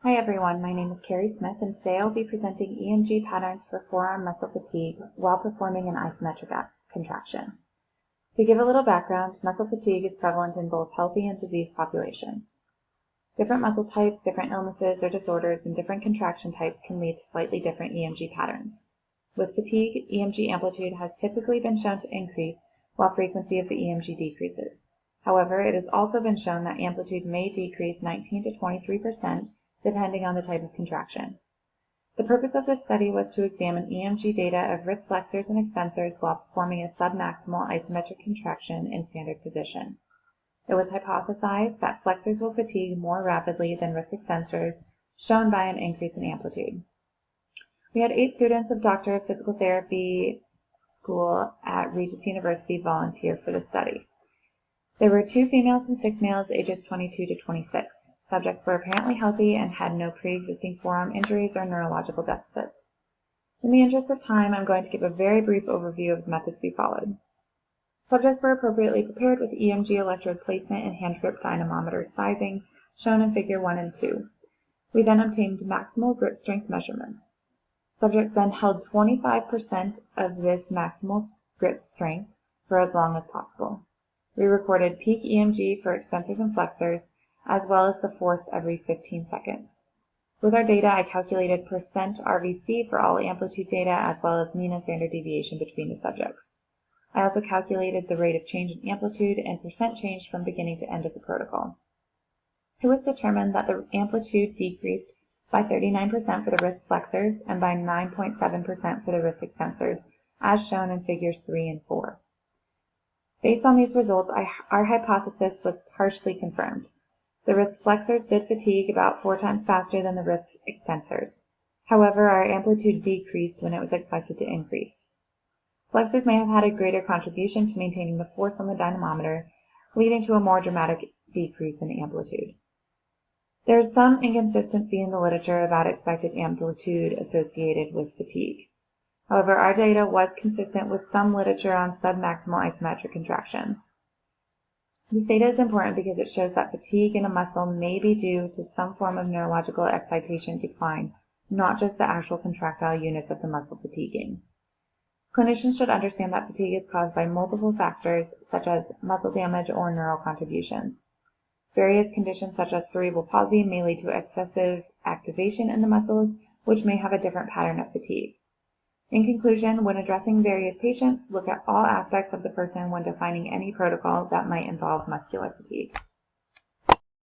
Hi everyone, my name is Carrie Smith and today I will be presenting EMG patterns for forearm muscle fatigue while performing an isometric contraction. To give a little background, muscle fatigue is prevalent in both healthy and diseased populations. Different muscle types, different illnesses or disorders, and different contraction types can lead to slightly different EMG patterns. With fatigue, EMG amplitude has typically been shown to increase while frequency of the EMG decreases. However, it has also been shown that amplitude may decrease 19 to 23% depending on the type of contraction. The purpose of this study was to examine EMG data of wrist flexors and extensors while performing a submaximal isometric contraction in standard position. It was hypothesized that flexors will fatigue more rapidly than wrist extensors, shown by an increase in amplitude. We had 8 students of Doctor of Physical Therapy school at Regis University volunteer for this study. There were 2 females and 6 males ages 22 to 26. Subjects were apparently healthy and had no pre-existing forearm injuries or neurological deficits. In the interest of time, I'm going to give a very brief overview of the methods we followed. Subjects were appropriately prepared with EMG electrode placement and hand grip dynamometer sizing, shown in Figure 1 and 2. We then obtained maximal grip strength measurements. Subjects then held 25% of this maximal grip strength for as long as possible. We recorded peak EMG for extensors and flexors, as well as the force every 15 seconds. With our data, I calculated percent RVC for all amplitude data, as well as mean and standard deviation between the subjects. I also calculated the rate of change in amplitude and percent change from beginning to end of the protocol. It was determined that the amplitude decreased by 39% for the wrist flexors and by 9.7% for the wrist extensors, as shown in Figures 3 and 4. Based on these results, our hypothesis was partially confirmed. The wrist flexors did fatigue about 4 times faster than the wrist extensors. However, our amplitude decreased when it was expected to increase. Flexors may have had a greater contribution to maintaining the force on the dynamometer, leading to a more dramatic decrease in amplitude. There is some inconsistency in the literature about expected amplitude associated with fatigue. However, our data was consistent with some literature on submaximal isometric contractions. This data is important because it shows that fatigue in a muscle may be due to some form of neurological excitation decline, not just the actual contractile units of the muscle fatiguing. Clinicians should understand that fatigue is caused by multiple factors, such as muscle damage or neural contributions. Various conditions such as cerebral palsy may lead to excessive activation in the muscles, which may have a different pattern of fatigue. In conclusion, when addressing various patients, look at all aspects of the person when defining any protocol that might involve muscular fatigue.